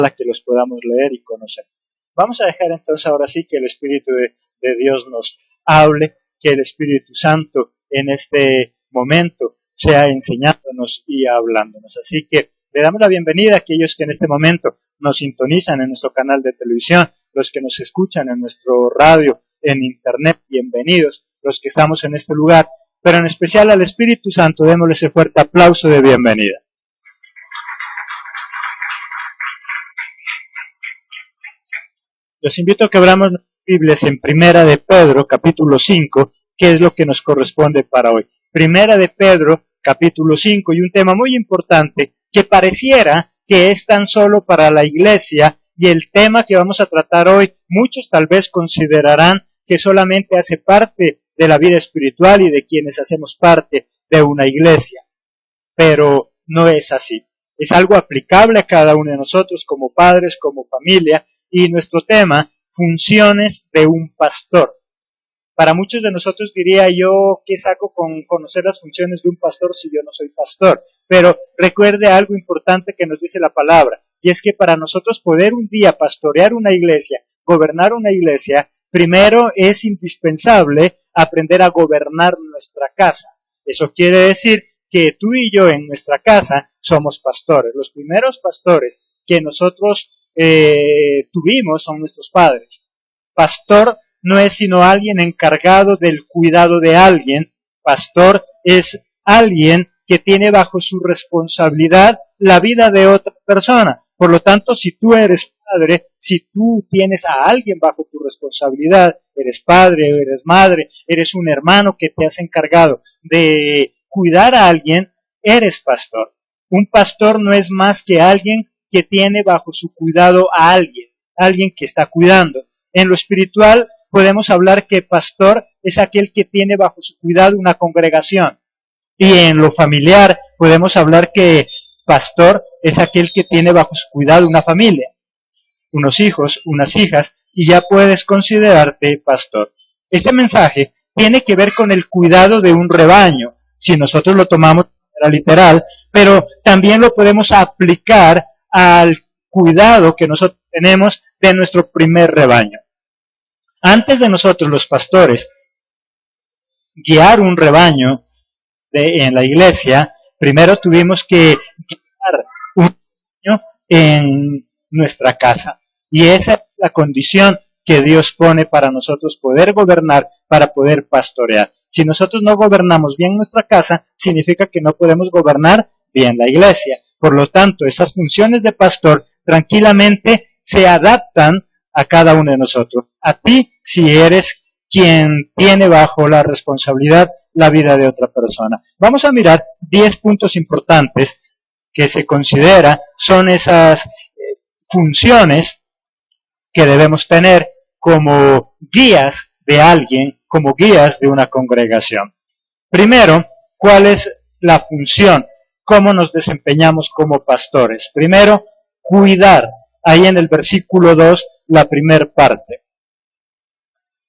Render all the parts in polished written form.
para que los podamos leer y conocer. Vamos a dejar entonces ahora sí que el Espíritu de Dios nos hable, que el Espíritu Santo en este momento sea enseñándonos y hablándonos. Así que le damos la bienvenida a aquellos que en este momento nos sintonizan en nuestro canal de televisión, los que nos escuchan en nuestro radio, en internet, bienvenidos, los que estamos en este lugar, pero en especial al Espíritu Santo, démosle ese fuerte aplauso de bienvenida. Los invito a que abramos nuestras Biblias en Primera de Pedro, capítulo 5, que es lo que nos corresponde para hoy. Primera de Pedro, capítulo 5, y un tema muy importante que pareciera que es tan solo para la iglesia, y el tema que vamos a tratar hoy, muchos tal vez considerarán que solamente hace parte de la vida espiritual y de quienes hacemos parte de una iglesia. Pero no es así. Es algo aplicable a cada uno de nosotros como padres, como familia, y nuestro tema, funciones de un pastor. Para muchos de nosotros diría yo, ¿qué saco con conocer las funciones de un pastor si yo no soy pastor? Pero recuerde algo importante que nos dice la palabra, y es que para nosotros poder un día pastorear una iglesia, gobernar una iglesia, primero es indispensable aprender a gobernar nuestra casa. Eso quiere decir que tú y yo en nuestra casa somos pastores. Los primeros pastores que nosotros tuvimos son nuestros padres. Pastor no es sino alguien encargado del cuidado de alguien. Pastor es alguien que tiene bajo su responsabilidad la vida de otra persona. Por lo tanto, si tú eres padre, si tú tienes a alguien bajo tu responsabilidad, eres padre, eres madre, eres un hermano que te has encargado de cuidar a alguien, eres pastor. Un pastor no es más que alguien que tiene bajo su cuidado a alguien que está cuidando. En lo espiritual podemos hablar que pastor es aquel que tiene bajo su cuidado una congregación. Y en lo familiar podemos hablar que pastor es aquel que tiene bajo su cuidado una familia, unos hijos, unas hijas, y ya puedes considerarte pastor. Este mensaje tiene que ver con el cuidado de un rebaño, si nosotros lo tomamos de manera literal, pero también lo podemos aplicar al cuidado que nosotros tenemos de nuestro primer rebaño. Antes de nosotros los pastores guiar un rebaño en la iglesia, primero tuvimos que guiar un rebaño en nuestra casa. Y esa es la condición que Dios pone para nosotros poder gobernar, para poder pastorear. Si nosotros no gobernamos bien nuestra casa, significa que no podemos gobernar bien la iglesia. Por lo tanto, esas funciones de pastor tranquilamente se adaptan a cada uno de nosotros. A ti, si eres quien tiene bajo la responsabilidad la vida de otra persona. Vamos a mirar 10 puntos importantes que se considera son esas funciones que debemos tener como guías de alguien, como guías de una congregación. Primero, ¿cuál es la función? ¿Cómo nos desempeñamos como pastores? Primero, cuidar. Ahí en el versículo 2, la primer parte.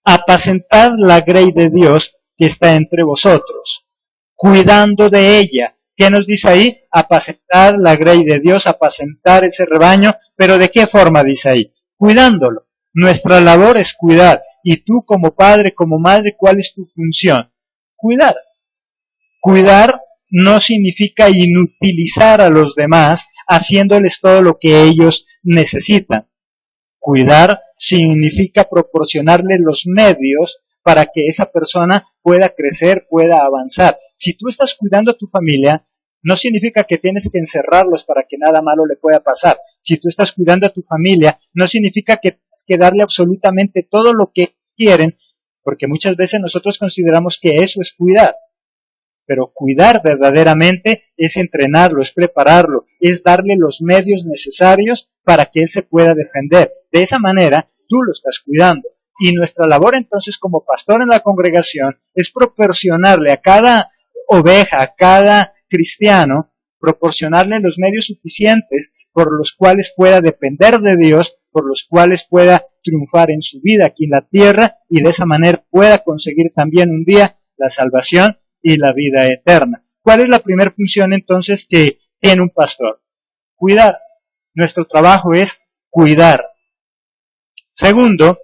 Apacentad la grey de Dios que está entre vosotros, cuidando de ella. ¿Qué nos dice ahí? Apacentar la grey de Dios, apacentar ese rebaño, pero ¿de qué forma dice ahí? Cuidándolo. Nuestra labor es cuidar. Y tú como padre, como madre, ¿cuál es tu función? Cuidar. Cuidar no significa inutilizar a los demás haciéndoles todo lo que ellos necesitan. Cuidar significa proporcionarle los medios para que esa persona pueda crecer, pueda avanzar. Si tú estás cuidando a tu familia, no significa que tienes que encerrarlos para que nada malo le pueda pasar. Si tú estás cuidando a tu familia, no significa que tienes que darle absolutamente todo lo que quieren, porque muchas veces nosotros consideramos que eso es cuidar. Pero cuidar verdaderamente es entrenarlo, es prepararlo, es darle los medios necesarios para que él se pueda defender. De esa manera, tú lo estás cuidando. Y nuestra labor entonces como pastor en la congregación es proporcionarle a cada oveja, a cada cristiano, proporcionarle los medios suficientes por los cuales pueda depender de Dios, por los cuales pueda triunfar en su vida aquí en la tierra y de esa manera pueda conseguir también un día la salvación y la vida eterna. ¿Cuál es la primera función entonces que tiene un pastor? Cuidar. Nuestro trabajo es cuidar. Segundo,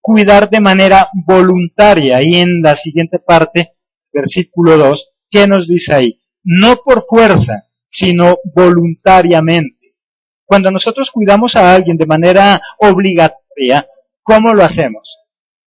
cuidar de manera voluntaria. Y en la siguiente parte, versículo 2, ¿qué nos dice ahí? No por fuerza, sino voluntariamente. Cuando nosotros cuidamos a alguien de manera obligatoria, ¿cómo lo hacemos?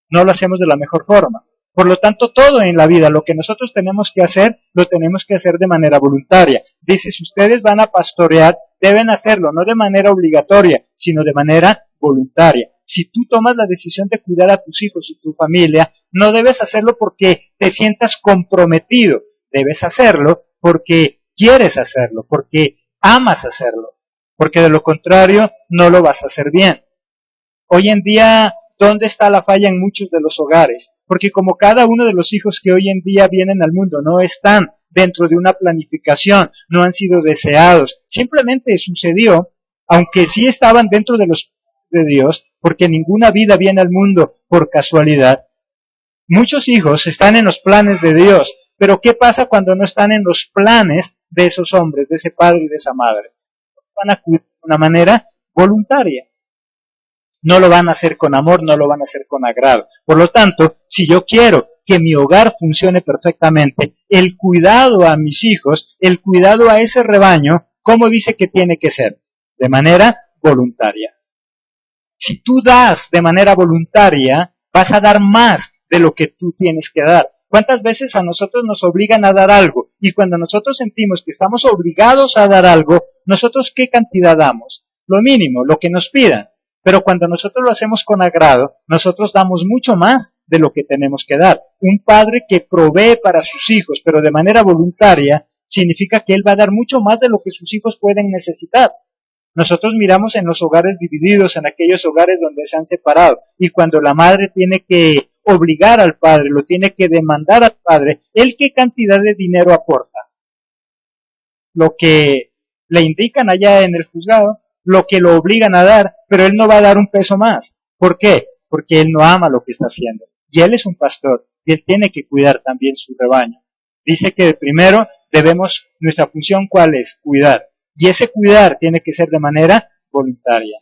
No lo hacemos de la mejor forma. Por lo tanto, todo en la vida, lo que nosotros tenemos que hacer, lo tenemos que hacer de manera voluntaria. Dice, si ustedes van a pastorear, deben hacerlo, no de manera obligatoria, sino de manera voluntaria. Si tú tomas la decisión de cuidar a tus hijos y tu familia, no debes hacerlo porque te sientas comprometido. Debes hacerlo porque quieres hacerlo, porque amas hacerlo. Porque de lo contrario, no lo vas a hacer bien. Hoy en día, ¿dónde está la falla en muchos de los hogares? Porque como cada uno de los hijos que hoy en día vienen al mundo no están dentro de una planificación, no han sido deseados, simplemente sucedió, aunque sí estaban dentro de los de Dios, porque ninguna vida viene al mundo por casualidad. Muchos hijos están en los planes de Dios, pero ¿qué pasa cuando no están en los planes de esos hombres, de ese padre y de esa madre? Van a cuidar de una manera voluntaria. No lo van a hacer con amor, no lo van a hacer con agrado. Por lo tanto, si yo quiero que mi hogar funcione perfectamente, el cuidado a mis hijos, el cuidado a ese rebaño, ¿cómo dice que tiene que ser? De manera voluntaria. Si tú das de manera voluntaria, vas a dar más de lo que tú tienes que dar. ¿Cuántas veces a nosotros nos obligan a dar algo? Y cuando nosotros sentimos que estamos obligados a dar algo, ¿nosotros qué cantidad damos? Lo mínimo, lo que nos pidan. Pero cuando nosotros lo hacemos con agrado, nosotros damos mucho más de lo que tenemos que dar. Un padre que provee para sus hijos, pero de manera voluntaria, significa que él va a dar mucho más de lo que sus hijos pueden necesitar. Nosotros miramos en los hogares divididos, en aquellos hogares donde se han separado, y cuando la madre tiene que obligar al padre, lo tiene que demandar al padre, ¿él qué cantidad de dinero aporta? Lo que le indican allá en el juzgado, lo que lo obligan a dar, pero él no va a dar un peso más. ¿Por qué? Porque él no ama lo que está haciendo. Y él es un pastor, y él tiene que cuidar también su rebaño. Dice que primero nuestra función, ¿cuál es? Cuidar. Y ese cuidar tiene que ser de manera voluntaria.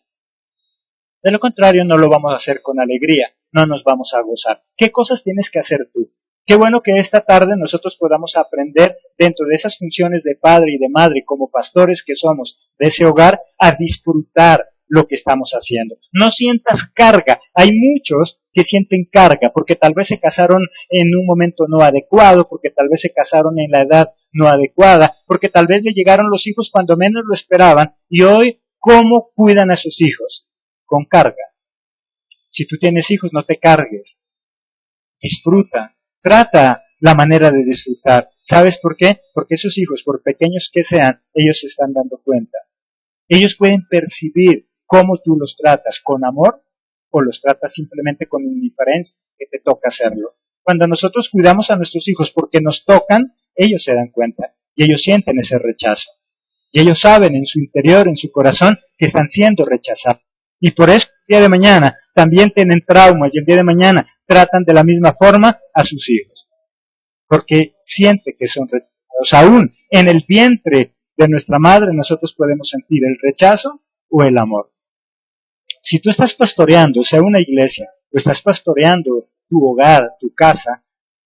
De lo contrario, no lo vamos a hacer con alegría, no nos vamos a gozar. ¿Qué cosas tienes que hacer tú? Qué bueno que esta tarde nosotros podamos aprender dentro de esas funciones de padre y de madre, como pastores que somos de ese hogar, a disfrutar lo que estamos haciendo. No sientas carga. Hay muchos que sienten carga porque tal vez se casaron en un momento no adecuado, porque tal vez se casaron en la edad no adecuada, porque tal vez le llegaron los hijos cuando menos lo esperaban, y hoy, ¿cómo cuidan a sus hijos? Con carga. Si tú tienes hijos, no te cargues. Disfruta. Trata la manera de disfrutar. ¿Sabes por qué? Porque esos hijos, por pequeños que sean, ellos se están dando cuenta. Ellos pueden percibir cómo tú los tratas, con amor, o los tratas simplemente con indiferencia, que te toca hacerlo. Cuando nosotros cuidamos a nuestros hijos porque nos tocan, ellos se dan cuenta y ellos sienten ese rechazo. Y ellos saben en su interior, en su corazón, que están siendo rechazados. Y por eso el día de mañana también tienen traumas y el día de mañana tratan de la misma forma a sus hijos. Porque sienten que son rechazados. Aún en el vientre de nuestra madre nosotros podemos sentir el rechazo o el amor. Si tú estás pastoreando, sea una iglesia, o estás pastoreando tu hogar, tu casa,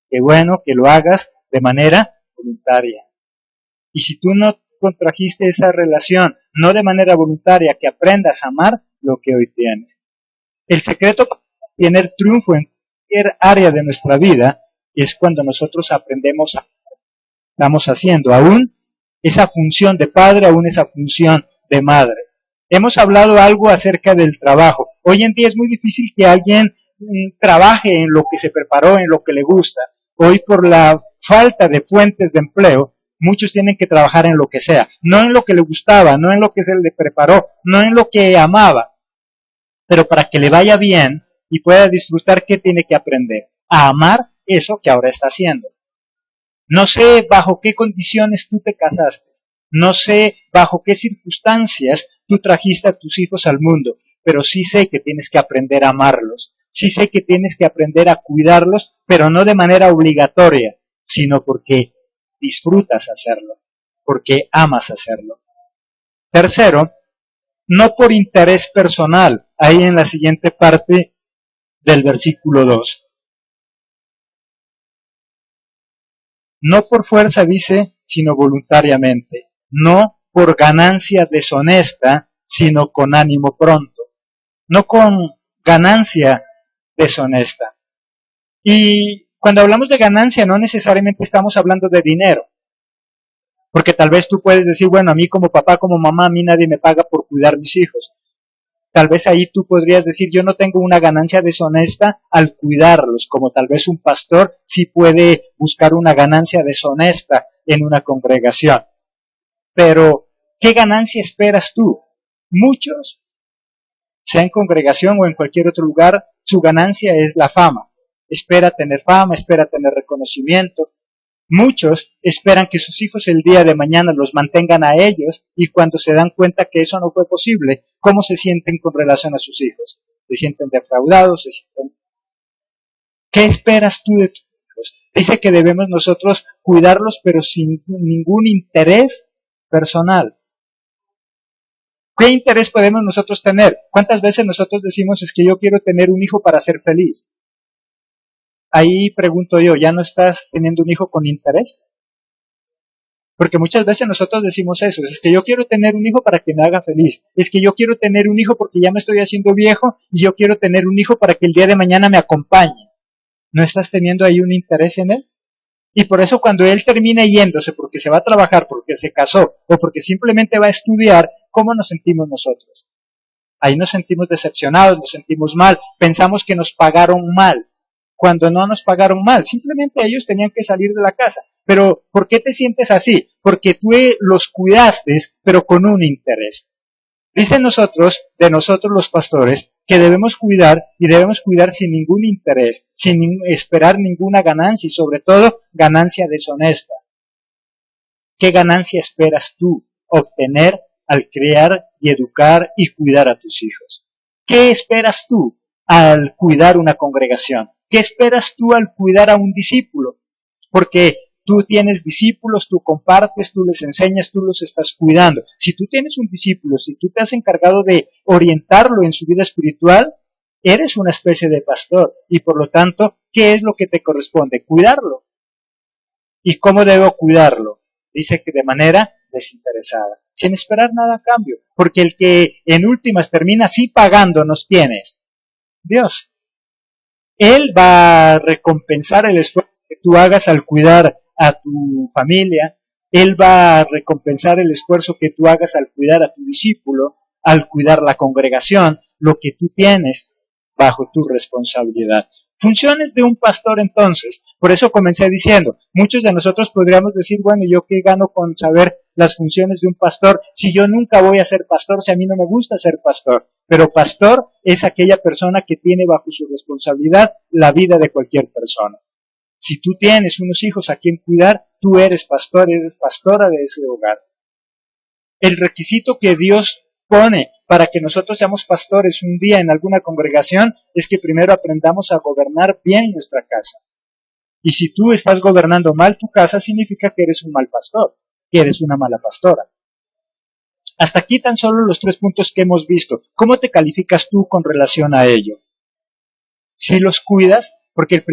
qué bueno que lo hagas de manera voluntaria. Y si tú no contrajiste esa relación, no de manera voluntaria, que aprendas a amar lo que hoy tienes. El secreto para tener triunfo en cualquier área de nuestra vida es cuando nosotros aprendemos a estamos haciendo, aún esa función de padre, aún esa función de madre. Hemos hablado algo acerca del trabajo. Hoy en día es muy difícil que alguien trabaje en lo que se preparó, en lo que le gusta. Hoy por la falta de fuentes de empleo, muchos tienen que trabajar en lo que sea, no en lo que le gustaba, no en lo que se le preparó, no en lo que amaba. Pero para que le vaya bien y pueda disfrutar, ¿qué tiene que aprender? A amar eso que ahora está haciendo. No sé bajo qué condiciones tú te casaste, no sé bajo qué circunstancias tú trajiste a tus hijos al mundo, pero sí sé que tienes que aprender a amarlos, sí sé que tienes que aprender a cuidarlos, pero no de manera obligatoria, sino porque disfrutas hacerlo, porque amas hacerlo. Tercero, no por interés personal, ahí en la siguiente parte del versículo 2. No por fuerza, dice, sino voluntariamente. No por ganancia deshonesta, sino con ánimo pronto. No con ganancia deshonesta. Y cuando hablamos de ganancia, no necesariamente estamos hablando de dinero. Porque tal vez tú puedes decir, bueno, a mí como papá, como mamá, a mí nadie me paga por cuidar mis hijos. Tal vez ahí tú podrías decir, yo no tengo una ganancia deshonesta al cuidarlos, como tal vez un pastor sí puede buscar una ganancia deshonesta en una congregación. Pero, ¿qué ganancia esperas tú? Muchos, sea en congregación o en cualquier otro lugar, su ganancia es la fama. Espera tener fama, espera tener reconocimiento. Muchos esperan que sus hijos el día de mañana los mantengan a ellos y cuando se dan cuenta que eso no fue posible, ¿cómo se sienten con relación a sus hijos? ¿Se sienten defraudados? ¿Qué esperas tú de tus hijos? Dice que debemos nosotros cuidarlos pero sin ningún interés personal. ¿Qué interés podemos nosotros tener? ¿Cuántas veces nosotros decimos es que yo quiero tener un hijo para ser feliz? Ahí pregunto yo, ¿ya no estás teniendo un hijo con interés? Porque muchas veces nosotros decimos eso, es que yo quiero tener un hijo para que me haga feliz, es que yo quiero tener un hijo porque ya me estoy haciendo viejo y yo quiero tener un hijo para que el día de mañana me acompañe. ¿No estás teniendo ahí un interés en él? Y por eso cuando él termina yéndose porque se va a trabajar, porque se casó o porque simplemente va a estudiar, ¿cómo nos sentimos nosotros? Ahí nos sentimos decepcionados, nos sentimos mal, pensamos que nos pagaron mal, cuando no nos pagaron mal, simplemente ellos tenían que salir de la casa. Pero, ¿por qué te sientes así? Porque tú los cuidaste, pero con un interés. Dicen de nosotros los pastores, que debemos cuidar y debemos cuidar sin ningún interés, sin esperar ninguna ganancia y sobre todo ganancia deshonesta. ¿Qué ganancia esperas tú obtener al criar y educar y cuidar a tus hijos? ¿Qué esperas tú al cuidar una congregación? ¿Qué esperas tú al cuidar a un discípulo? Porque tú tienes discípulos, tú compartes, tú les enseñas, tú los estás cuidando. Si tú tienes un discípulo, si tú te has encargado de orientarlo en su vida espiritual, eres una especie de pastor y por lo tanto, ¿qué es lo que te corresponde? Cuidarlo. ¿Y cómo debo cuidarlo? Dice que de manera desinteresada, sin esperar nada a cambio, porque el que en últimas termina así pagándonos, ¿quién es? Dios. Él va a recompensar el esfuerzo que tú hagas al cuidar a tu familia, Él va a recompensar el esfuerzo que tú hagas al cuidar a tu discípulo, al cuidar la congregación, lo que tú tienes bajo tu responsabilidad. Funciones de un pastor entonces, por eso comencé diciendo, muchos de nosotros podríamos decir, bueno, ¿yo qué gano con saber las funciones de un pastor si yo nunca voy a ser pastor, si a mí no me gusta ser pastor? Pero pastor es aquella persona que tiene bajo su responsabilidad la vida de cualquier persona. Si tú tienes unos hijos a quien cuidar, tú eres pastor, eres pastora de ese hogar. El requisito que Dios pone para que nosotros seamos pastores un día en alguna congregación es que primero aprendamos a gobernar bien nuestra casa. Y si tú estás gobernando mal tu casa, significa que eres un mal pastor, que eres una mala pastora. Hasta aquí tan solo los 3 puntos que hemos visto. ¿Cómo te calificas tú con relación a ello? Si los cuidas, porque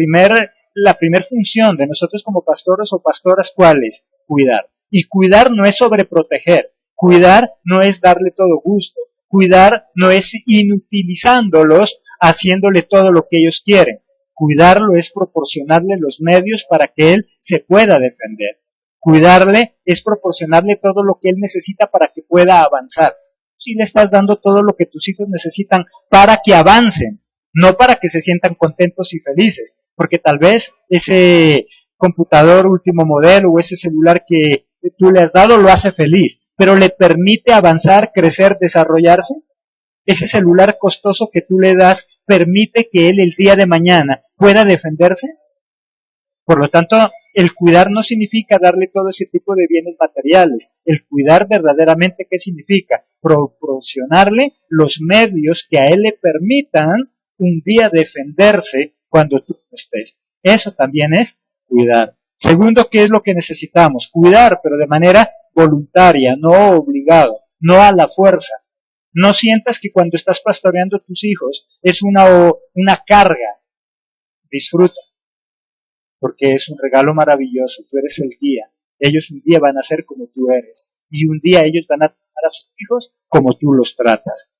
la primera función de nosotros como pastores o pastoras, ¿cuál es? Cuidar. Y cuidar no es sobreproteger. Cuidar no es darle todo gusto. Cuidar no es inutilizándolos, haciéndole todo lo que ellos quieren. Cuidarlo es proporcionarle los medios para que él se pueda defender. Cuidarle es proporcionarle todo lo que él necesita para que pueda avanzar. Si le estás dando todo lo que tus hijos necesitan para que avancen, no para que se sientan contentos y felices, porque tal vez ese computador último modelo o ese celular que tú le has dado lo hace feliz, pero le permite avanzar, crecer, desarrollarse. Ese celular costoso que tú le das permite que él el día de mañana pueda defenderse. Por lo tanto, el cuidar no significa darle todo ese tipo de bienes materiales. El cuidar verdaderamente, ¿qué significa? Proporcionarle los medios que a él le permitan un día defenderse cuando tú no estés. Eso también es cuidar. Segundo, ¿qué es lo que necesitamos? Cuidar, pero de manera voluntaria, no obligado, no a la fuerza. No sientas que cuando estás pastoreando a tus hijos es una carga. Disfruta, porque es un regalo maravilloso. Tú eres el guía. Ellos un día van a ser como tú eres. Y un día ellos van a tratar a sus hijos como tú los tratas.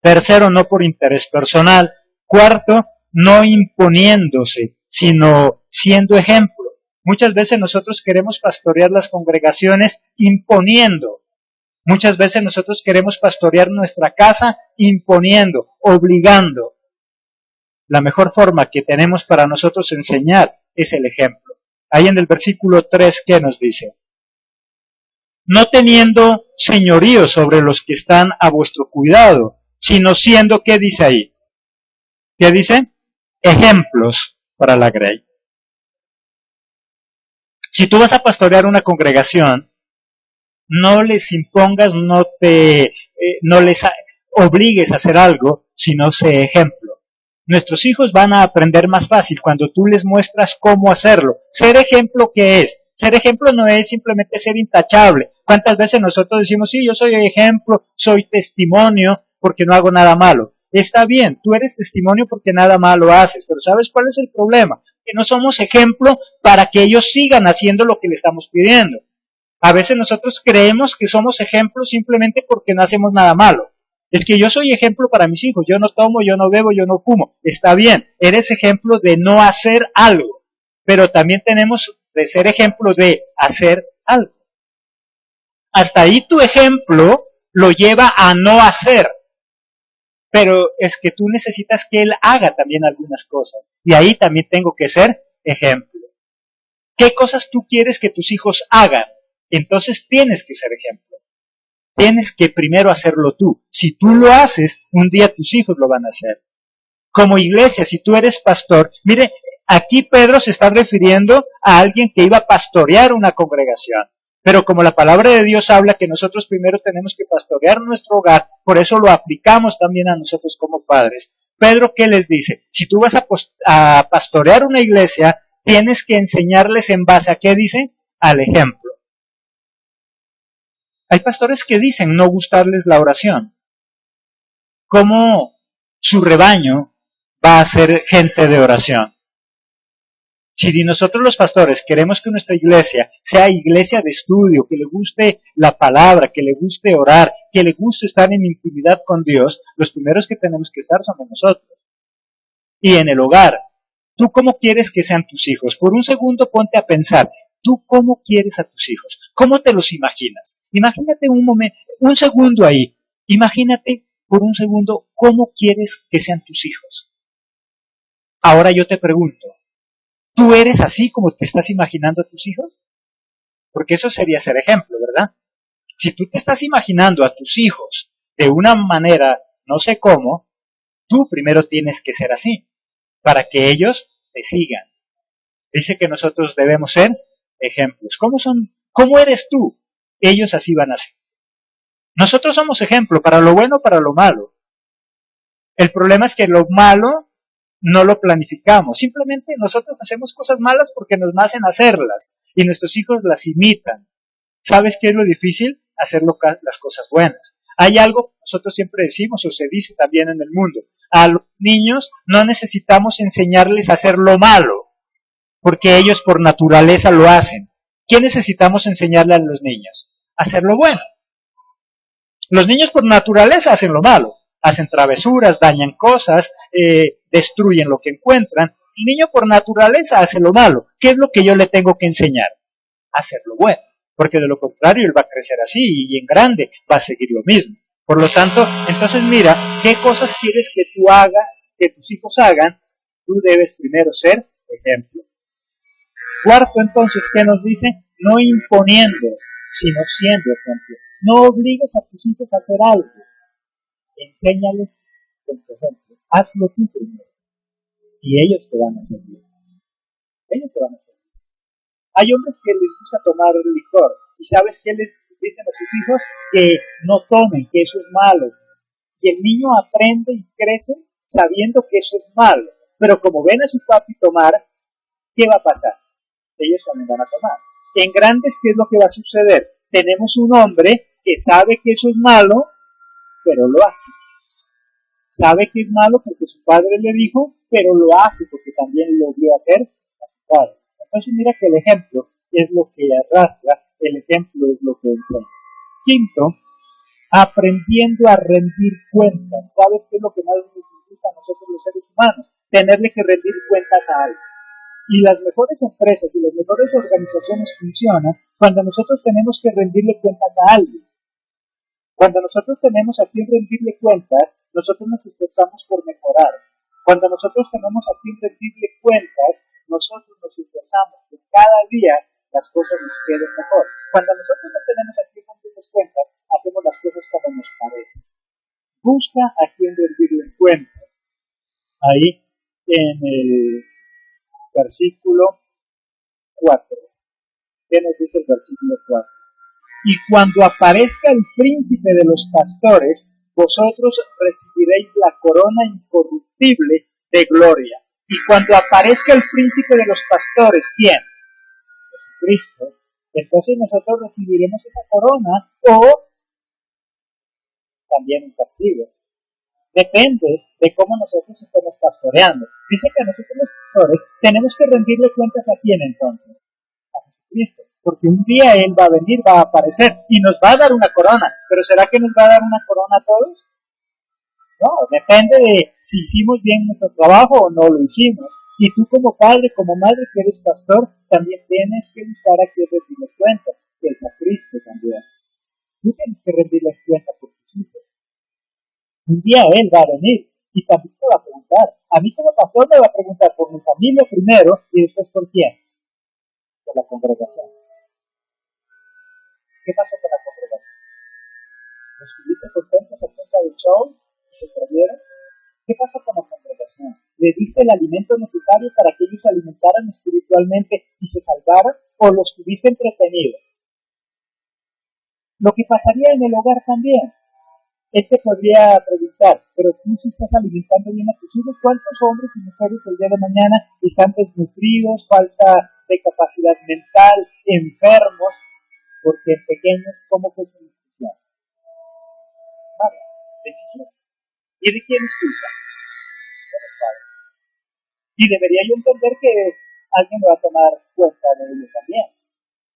Tercero, no por interés personal. Cuarto, no imponiéndose, sino siendo ejemplo. Muchas veces nosotros queremos pastorear las congregaciones imponiendo. Muchas veces nosotros queremos pastorear nuestra casa imponiendo, obligando. La mejor forma que tenemos para nosotros enseñar es el ejemplo. Ahí en el versículo 3, ¿qué nos dice? No teniendo señorío sobre los que están a vuestro cuidado, sino siendo, ¿qué dice ahí? ¿Qué dice? Ejemplos para la grey. Si tú vas a pastorear una congregación, no les impongas, no les obligues a hacer algo, sino sé ejemplo. Nuestros hijos van a aprender más fácil cuando tú les muestras cómo hacerlo. Ser ejemplo, ¿qué es? Ser ejemplo no es simplemente ser intachable. ¿Cuántas veces nosotros decimos, sí, yo soy ejemplo, soy testimonio, porque no hago nada malo? Está bien, tú eres testimonio porque nada malo haces, pero ¿sabes cuál es el problema? Que no somos ejemplo para que ellos sigan haciendo lo que le estamos pidiendo. A veces nosotros creemos que somos ejemplos simplemente porque no hacemos nada malo. Es que yo soy ejemplo para mis hijos, yo no tomo, yo no bebo, yo no fumo. Está bien, eres ejemplo de no hacer algo, pero también tenemos de ser ejemplo de hacer algo. Hasta ahí tu ejemplo lo lleva a no hacer, pero es que tú necesitas que él haga también algunas cosas, y ahí también tengo que ser ejemplo. ¿Qué cosas tú quieres que tus hijos hagan? Entonces tienes que ser ejemplo. Tienes que primero hacerlo tú. Si tú lo haces, un día tus hijos lo van a hacer. Como iglesia, si tú eres pastor, mire, aquí Pedro se está refiriendo a alguien que iba a pastorear una congregación. Pero como la palabra de Dios habla que nosotros primero tenemos que pastorear nuestro hogar, por eso lo aplicamos también a nosotros como padres. Pedro, ¿qué les dice? Si tú vas a pastorear una iglesia, tienes que enseñarles en base a ¿qué dice? Al ejemplo. Hay pastores que dicen no gustarles la oración. ¿Cómo su rebaño va a ser gente de oración? Si nosotros los pastores queremos que nuestra iglesia sea iglesia de estudio, que le guste la palabra, que le guste orar, que le guste estar en intimidad con Dios, los primeros que tenemos que estar somos nosotros. Y en el hogar, ¿tú cómo quieres que sean tus hijos? Por un segundo ponte a pensar, ¿tú cómo quieres a tus hijos? ¿Cómo te los imaginas? Imagínate un segundo ahí. Imagínate por un segundo cómo quieres que sean tus hijos. Ahora yo te pregunto, ¿tú eres así como te estás imaginando a tus hijos? Porque eso sería ser ejemplo, ¿verdad? Si tú te estás imaginando a tus hijos de una manera, no sé cómo, tú primero tienes que ser así, para que ellos te sigan. Dice que nosotros debemos ser ejemplos. ¿Cómo eres tú? Ellos así van a ser. Nosotros somos ejemplo para lo bueno, para lo malo. El problema es que lo malo no lo planificamos. Simplemente nosotros hacemos cosas malas porque nos nacen hacerlas y nuestros hijos las imitan. ¿Sabes qué es lo difícil? Hacer las cosas buenas. Hay algo que nosotros siempre decimos o se dice también en el mundo. A los niños no necesitamos enseñarles a hacer lo malo, porque ellos por naturaleza lo hacen. ¿Qué necesitamos enseñarle a los niños? A hacer lo bueno. Los niños por naturaleza hacen lo malo, hacen travesuras, dañan cosas, destruyen lo que encuentran. El niño por naturaleza hace lo malo. ¿Qué es lo que yo le tengo que enseñar? A hacer lo bueno, porque de lo contrario él va a crecer así y en grande va a seguir lo mismo. Por lo tanto, entonces mira, ¿qué cosas quieres que tú hagas, que tus hijos hagan? Tú debes primero ser ejemplo. Cuarto, entonces, ¿qué nos dice? No imponiendo, sino siendo ejemplo. No obligues a tus hijos a hacer algo. Enséñales con tu ejemplo. Hazlo tú primero. Y ellos te van a servir. Ellos te van a servir. Hay hombres que les gusta tomar licor. ¿Y sabes qué les dicen a sus hijos? Que no tomen, que eso es malo. Y el niño aprende y crece sabiendo que eso es malo. Pero como ven a su papi tomar, ¿qué va a pasar? Ellos también van a tomar. En grandes, ¿qué es lo que va a suceder? Tenemos un hombre que sabe que eso es malo pero lo hace. Sabe que es malo porque su padre le dijo, pero lo hace porque también lo vio hacer a su padre. Entonces mira que el ejemplo es lo que arrastra, el ejemplo es lo que enseña. Quinto, aprendiendo a rendir cuentas. ¿Sabes qué es lo que más nos gusta a nosotros los seres humanos? Tenerle que rendir cuentas a alguien. Y las mejores empresas y las mejores organizaciones funcionan cuando nosotros tenemos que rendirle cuentas a alguien. Cuando nosotros tenemos a quien rendirle cuentas, nosotros nos esforzamos por mejorar. Cuando nosotros tenemos a quien rendirle cuentas, nosotros nos esforzamos que cada día las cosas nos queden mejor. Cuando nosotros no tenemos a quien rendirle cuentas, hacemos las cosas como nos parece. Busca a quien rendirle cuentas. Ahí en el versículo 4. ¿Qué nos dice el versículo 4? Y cuando aparezca el príncipe de los pastores, vosotros recibiréis la corona incorruptible de gloria. Y cuando aparezca el príncipe de los pastores, ¿quién? Jesucristo. Entonces nosotros recibiremos esa corona o también un castigo. Depende de cómo nosotros estemos pastoreando. Dice que nosotros los pastores tenemos que rendirle cuentas a quién entonces. A Jesucristo. Porque un día Él va a venir, va a aparecer y nos va a dar una corona. Pero ¿será que nos va a dar una corona a todos? No, depende de si hicimos bien nuestro trabajo o no lo hicimos. Y tú como padre, como madre que eres pastor, también tienes que buscar a quien rendirle cuentas, que es a Cristo también. Tú tienes que rendirle cuentas por tus hijos. Un día Él va a venir y también te va a preguntar. A mí como pastor me va a preguntar por mi familia primero y después por quién. Por la congregación. ¿Qué pasa con la congregación? ¿Los estuviste contentos a punta del show y se perdieron? ¿Qué pasa con la congregación? ¿Le diste el alimento necesario para que ellos se alimentaran espiritualmente y se salvaran? ¿O los tuviste entretenidos? Lo que pasaría en el hogar también. Podría preguntar, pero tú si estás alimentando bien a tus hijos, ¿cuántos hombres y mujeres el día de mañana están desnutridos, falta de capacidad mental, enfermos, porque pequeños, ¿cómo fue su nutrición? Vale, deficiente. ¿Y de quién es culpa? De los padres. Y debería yo entender que alguien va a tomar cuenta de ello también.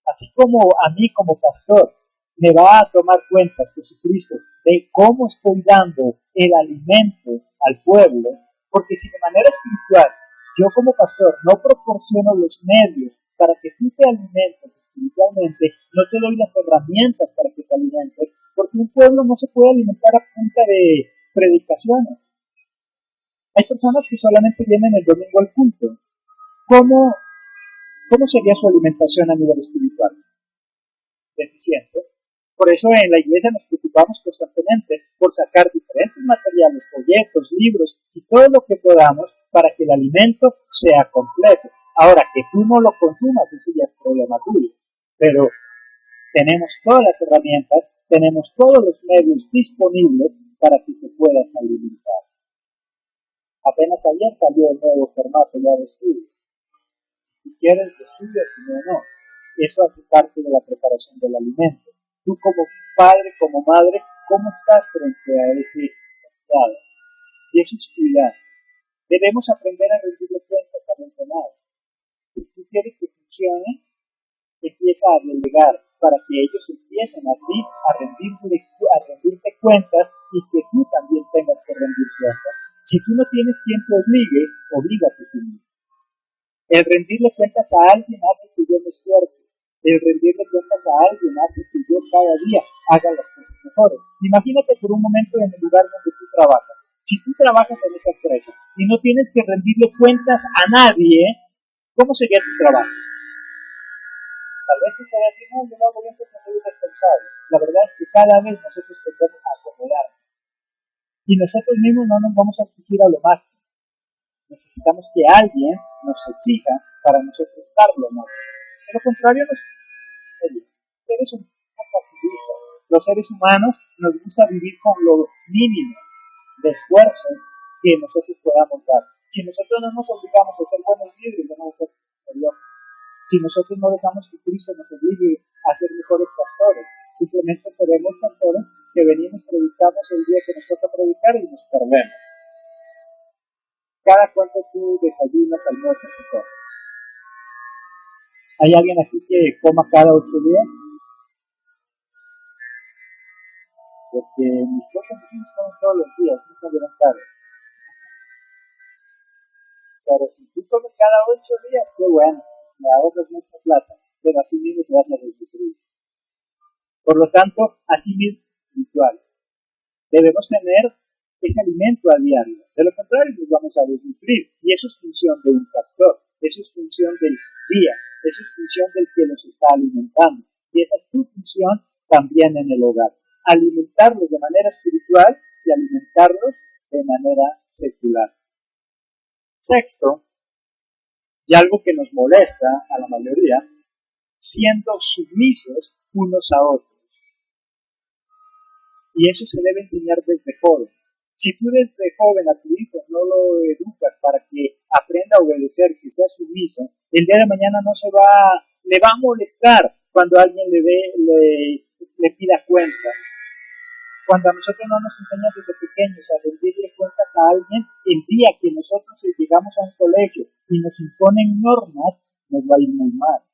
Así como a mí como pastor me va a tomar cuenta Jesucristo de cómo estoy dando el alimento al pueblo, porque si de manera espiritual yo como pastor no proporciono los medios para que tú te alimentes espiritualmente, no te doy las herramientas para que te alimentes, porque un pueblo no se puede alimentar a punta de predicaciones. Hay personas que solamente vienen el domingo al culto. ¿Cómo sería su alimentación a nivel espiritual? Deficiente. Por eso en la iglesia nos preocupamos constantemente por sacar diferentes materiales, folletos, libros y todo lo que podamos para que el alimento sea completo. Ahora, que tú no lo consumas, eso ya es problema tuyo. Pero tenemos todas las herramientas, tenemos todos los medios disponibles para que te puedas alimentar. Apenas ayer salió el nuevo formato ya de estudio. Si quieres, estudias, si no, no. Eso hace parte de la preparación del alimento. Tú como padre, como madre, ¿cómo estás frente a ese estado? Y eso es cuidar. Debemos aprender a rendirle cuentas a los demás. Si tú quieres que funcione, empieza a delegar para que ellos empiecen a ti a rendirte cuentas y que tú también tengas que rendir cuentas. Si tú no tienes quien te obligue, oblígate tú mismo. El rendirle cuentas a alguien hace que yo me esfuerce. El rendirle cuentas a alguien hace que yo cada día haga las cosas mejores. Imagínate por un momento en el lugar donde tú trabajas. Si tú trabajas en esa empresa y no tienes que rendirle cuentas a nadie, ¿cómo sería tu trabajo? Tal vez tú te decir, no, yo lo hago bien porque soy responsable. La verdad es que cada vez nosotros tendemos a acomodar. Y nosotros mismos no nos vamos a exigir a lo máximo. Necesitamos que alguien nos exija para nosotros dar lo máximo. De lo contrario, los seres humanos facilistas. Los seres humanos nos gusta vivir con lo mínimo de esfuerzo que nosotros podamos dar. Si nosotros no nos obligamos a ser buenos líderes, no vamos a ser superiores. si nosotros no dejamos que Cristo nos obligue a ser mejores pastores. Simplemente seremos pastores que venimos, predicamos el día que nos toca predicar y nos perdemos. Cada cuánto tú desayunas, almuerzas y todo. ¿Hay alguien aquí que coma cada 8 días? Porque mis cosas sí comen todos los días, no salieron caros. Pero si tú comes cada 8 días, qué bueno, me ahorras mucha plata, pero así mismo te vas a desnutrir. Por lo tanto, así mismo espiritual. Debemos tener ese alimento a diario. De lo contrario, nos vamos a desnutrir. Y eso es función de un pastor. Eso es función del guía. Eso es función del que nos está alimentando. Y esa es tu función también en el hogar. Alimentarlos de manera espiritual y alimentarlos de manera secular. Sexto, y algo que nos molesta a la mayoría, siendo sumisos unos a otros. Y eso se debe enseñar desde joven. Si tú desde joven a tu hijo no lo educas para que aprenda a obedecer, que sea sumiso, el día de mañana le va a molestar cuando alguien le pida cuentas. Cuando a nosotros no nos enseñan desde pequeños a rendirle cuentas a alguien, el día que nosotros llegamos a un colegio y nos imponen normas, nos va a ir muy mal.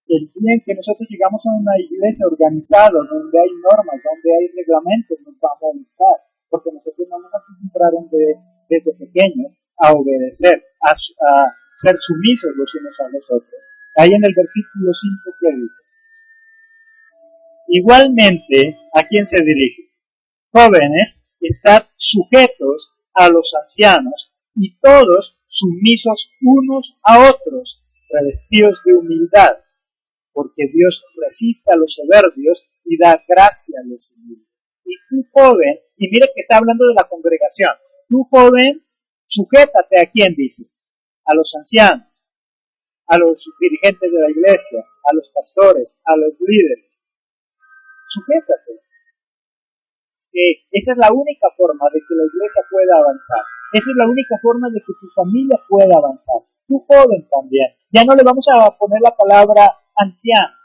El día en que nosotros llegamos a una iglesia organizada, donde hay normas, donde hay reglamentos, nos va a molestar, porque nosotros no nos acostumbraron desde pequeños a obedecer, a ser sumisos los unos a los otros. Ahí en el versículo 5, ¿qué dice? Igualmente, ¿a quién se dirige? Jóvenes, estad sujetos a los ancianos y todos sumisos unos a otros, revestidos de humildad, porque Dios resiste a los soberbios y da gracia a los humildes. Y tú, joven, y mira que está hablando de la congregación, tú, joven, sujétate a quién dice, a los ancianos, a los dirigentes de la iglesia, a los pastores, a los líderes. Sujétate. Esa es la única forma de que la iglesia pueda avanzar. Esa es la única forma de que tu familia pueda avanzar. Tú, joven, también. Ya no le vamos a poner la palabra anciano.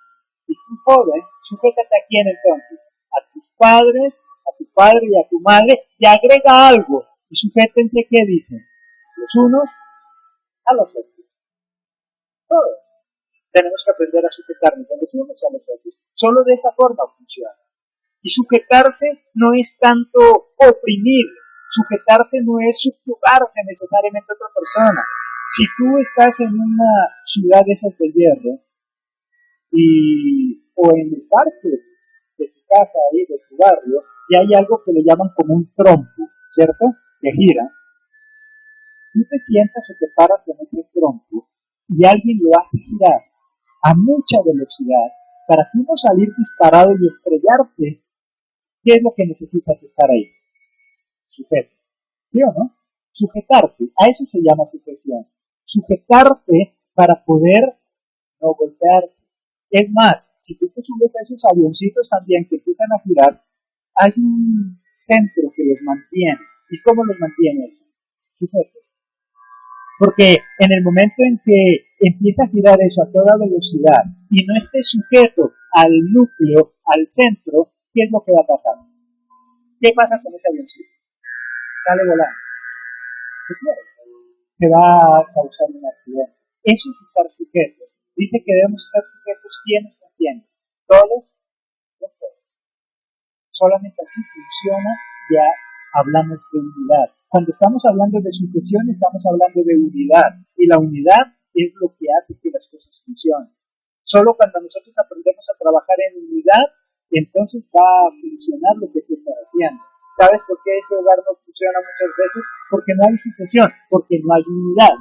Y tú, joven, sujétate a quién entonces? A tus padres, a tu padre y a tu madre, y agrega algo. Y sujétense, ¿qué dicen? Los unos a los otros. Todos. Tenemos que aprender a sujetarnos de los unos a los otros. Solo de esa forma funciona. Y sujetarse no es tanto oprimir. Sujetarse no es subyugarse necesariamente a otra persona. Si tú estás en una ciudad de esas del hierro, o en el parque de tu casa, ahí, de tu barrio, y hay algo que le llaman como un trompo, ¿cierto? Que gira. Tú te sientas o te paras en ese trompo y alguien lo hace girar a mucha velocidad para tú no salir disparado y estrellarte. ¿Qué es lo que necesitas estar ahí? Sujeto. ¿Sí o no? Sujetarte. A eso se llama sujeción. Sujetarte para poder no golpearte. Es más, si tú te subes a esos avioncitos también que empiezan a girar, hay un centro que los mantiene. ¿Y cómo los mantiene eso? Sujeto. Porque en el momento en que empieza a girar eso a toda velocidad y no esté sujeto al núcleo, al centro, ¿qué es lo que va a pasar? ¿Qué pasa con ese avioncito? Sale volando. Se pierde. Se va a causar un accidente. Eso es estar sujetos. Dice que debemos estar sujetos ¿quiénes con quiénes? Todos con todos. Solamente así funciona, ya hablamos de unidad. Cuando estamos hablando de sujeción, estamos hablando de unidad. Y la unidad es lo que hace que las cosas funcionen. Solo cuando nosotros aprendemos a trabajar en unidad, entonces va a funcionar lo que tú estás haciendo. ¿Sabes por qué ese hogar no funciona muchas veces? Porque no hay sujeción, porque no hay unidad.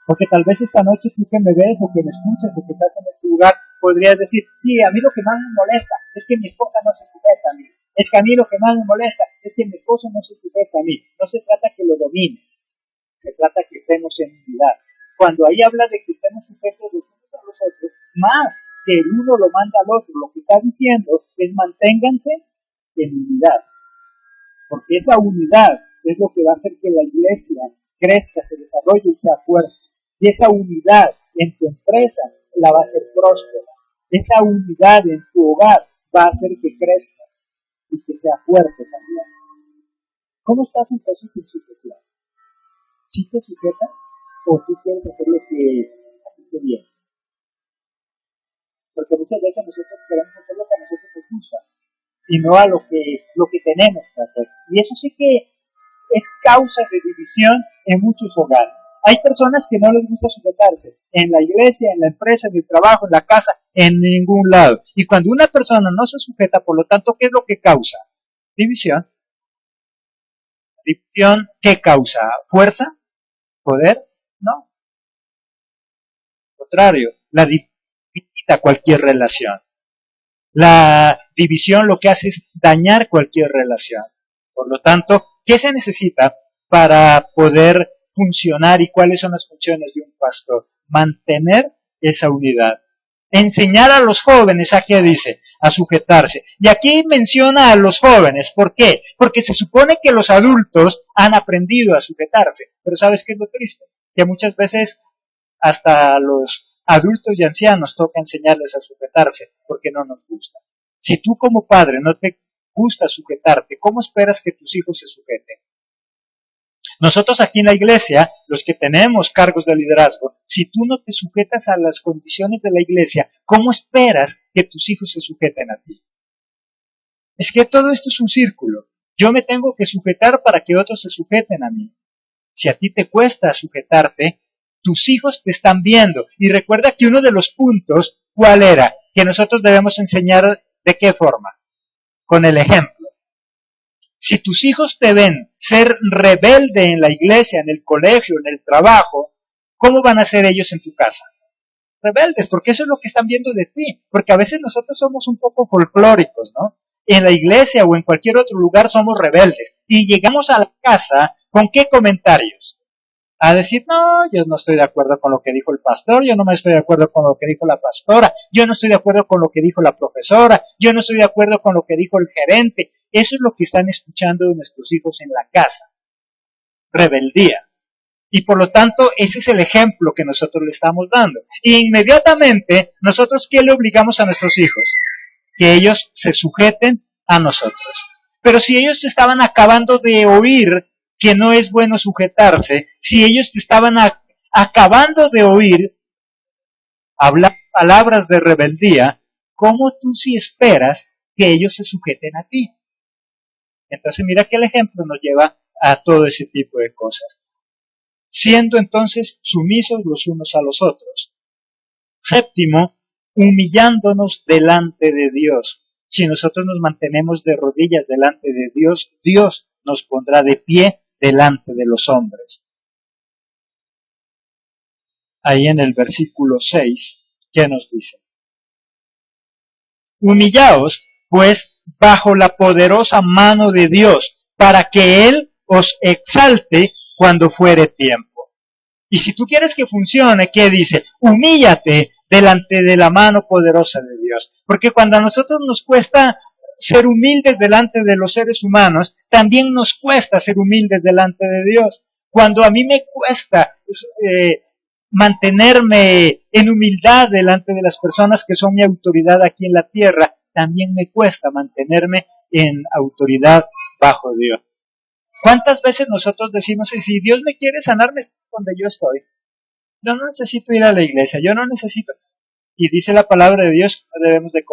Porque tal vez esta noche tú que me ves o que me escuchas o que estás en este lugar, podrías decir, sí, a mí lo que más me molesta es que mi esposa no se sujeta a mí. Es que a mí lo que más me molesta es que mi esposo no se sujeta a mí. No se trata que lo domines, se trata que estemos en unidad. Cuando ahí habla de que estemos sujetos los unos a los otros, más que el uno lo manda al otro, lo que está diciendo es manténganse en unidad. Porque esa unidad es lo que va a hacer que la iglesia crezca, se desarrolle y sea fuerte. Y esa unidad en tu empresa la va a hacer próspera. Esa unidad en tu hogar va a hacer que crezca y que sea fuerte también. ¿Cómo estás entonces en sujeción? ¿Sí te sujetas o tú quieres hacer lo que a ti te viene? Porque muchas veces nosotros queremos hacer lo que a nosotros nos gusta y no a lo que tenemos que hacer. Y eso sí que es causa de división en muchos hogares. Hay personas que no les gusta sujetarse en la iglesia, en la empresa, en el trabajo, en la casa, en ningún lado. Y cuando una persona no se sujeta, por lo tanto, ¿qué es lo que causa? División. ¿División qué causa? ¿Fuerza? ¿Poder? No. Al contrario, la división quita cualquier relación. La división lo que hace es dañar cualquier relación. Por lo tanto, ¿qué se necesita para poder funcionar y cuáles son las funciones de un pastor? Mantener esa unidad. Enseñar a los jóvenes, ¿a qué dice? A sujetarse. Y aquí menciona a los jóvenes. ¿Por qué? Porque se supone que los adultos han aprendido a sujetarse. Pero ¿sabes qué es lo triste? Que muchas veces hasta los adultos y ancianos toca enseñarles a sujetarse porque no nos gusta. Si tú como padre no te gusta sujetarte, ¿cómo esperas que tus hijos se sujeten? Nosotros aquí en la iglesia, los que tenemos cargos de liderazgo, si tú no te sujetas a las condiciones de la iglesia, ¿cómo esperas que tus hijos se sujeten a ti? Es que todo esto es un círculo. Yo me tengo que sujetar para que otros se sujeten a mí. Si a ti te cuesta sujetarte, tus hijos te están viendo. Y recuerda que uno de los puntos, ¿cuál era? Que nosotros debemos enseñar de qué forma. Con el ejemplo. Si tus hijos te ven ser rebelde en la iglesia, en el colegio, en el trabajo, ¿cómo van a ser ellos en tu casa? Rebeldes, porque eso es lo que están viendo de ti. Porque a veces nosotros somos un poco folclóricos, ¿no? En la iglesia o en cualquier otro lugar somos rebeldes. Y llegamos a la casa, ¿con qué comentarios? A decir, no, yo no estoy de acuerdo con lo que dijo el pastor, yo no me estoy de acuerdo con lo que dijo la pastora, yo no estoy de acuerdo con lo que dijo la profesora, yo no estoy de acuerdo con lo que dijo el gerente. Eso es lo que están escuchando de nuestros hijos en la casa. Rebeldía. Y por lo tanto, ese es el ejemplo que nosotros le estamos dando. Y inmediatamente, nosotros, ¿qué le obligamos a nuestros hijos? Que ellos se sujeten a nosotros. Pero si ellos estaban acabando de oír que no es bueno sujetarse, si ellos te estaban acabando de oír hablar palabras de rebeldía, ¿cómo tú sí esperas que ellos se sujeten a ti? Entonces mira que el ejemplo nos lleva a todo ese tipo de cosas. Siendo entonces sumisos los unos a los otros. Séptimo, humillándonos delante de Dios. Si nosotros nos mantenemos de rodillas delante de Dios, Dios nos pondrá de pie delante de los hombres. Ahí en el versículo 6, ¿qué nos dice? Humillaos, pues, bajo la poderosa mano de Dios, para que Él os exalte cuando fuere tiempo. Y si tú quieres que funcione, ¿qué dice? Humíllate delante de la mano poderosa de Dios. Porque cuando a nosotros nos cuesta ser humildes delante de los seres humanos, también nos cuesta ser humildes delante de Dios. Cuando a mí me cuesta mantenerme en humildad delante de las personas que son mi autoridad aquí en la tierra, también me cuesta mantenerme en autoridad bajo Dios. ¿Cuántas veces nosotros decimos, si Dios me quiere sanarme donde yo estoy? Yo no necesito ir a la iglesia, yo no necesito. Y dice la palabra de Dios que no debemos de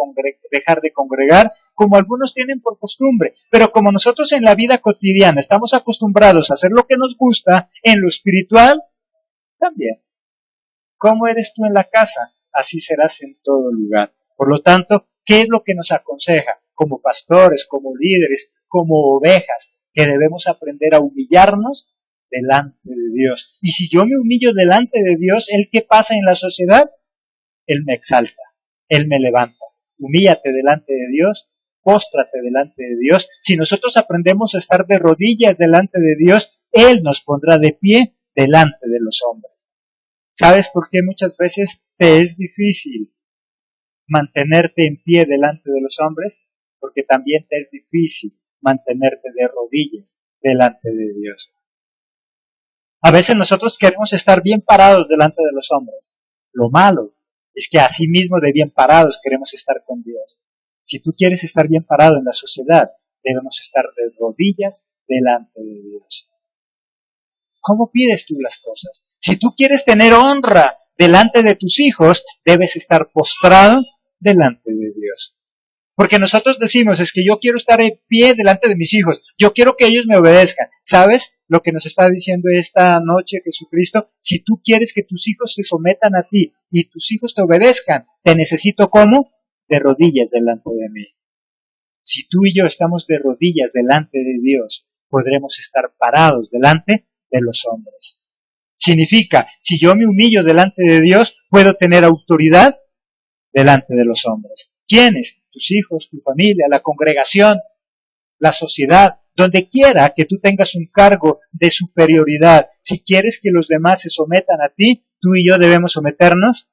dejar de congregar, como algunos tienen por costumbre. Pero como nosotros en la vida cotidiana estamos acostumbrados a hacer lo que nos gusta, en lo espiritual, también. ¿Cómo eres tú en la casa? Así serás en todo lugar. Por lo tanto, ¿qué es lo que nos aconseja? Como pastores, como líderes, como ovejas, que debemos aprender a humillarnos delante de Dios. Y si yo me humillo delante de Dios, ¿el qué pasa en la sociedad? Él me exalta, Él me levanta. Humíllate delante de Dios, póstrate delante de Dios. Si nosotros aprendemos a estar de rodillas delante de Dios, Él nos pondrá de pie delante de los hombres. ¿Sabes por qué muchas veces te es difícil mantenerte en pie delante de los hombres? Porque también te es difícil mantenerte de rodillas delante de Dios. A veces nosotros queremos estar bien parados delante de los hombres. Lo malo Es que así mismo de bien parados queremos estar con Dios. Si tú quieres estar bien parado en la sociedad, debemos estar de rodillas delante de Dios. ¿Cómo pides tú las cosas? Si tú quieres tener honra delante de tus hijos, debes estar postrado delante de Dios. Porque nosotros decimos, es que yo quiero estar en pie delante de mis hijos, yo quiero que ellos me obedezcan. ¿Sabes lo que nos está diciendo esta noche Jesucristo? Si tú quieres que tus hijos se sometan a ti y tus hijos te obedezcan, te necesito ¿cómo? De rodillas delante de mí. Si tú y yo estamos de rodillas delante de Dios, podremos estar parados delante de los hombres. Significa, si yo me humillo delante de Dios, puedo tener autoridad delante de los hombres. ¿Quiénes? Tus hijos, tu familia, la congregación, la sociedad, donde quiera que tú tengas un cargo de superioridad. Si quieres que los demás se sometan a ti, tú y yo debemos someternos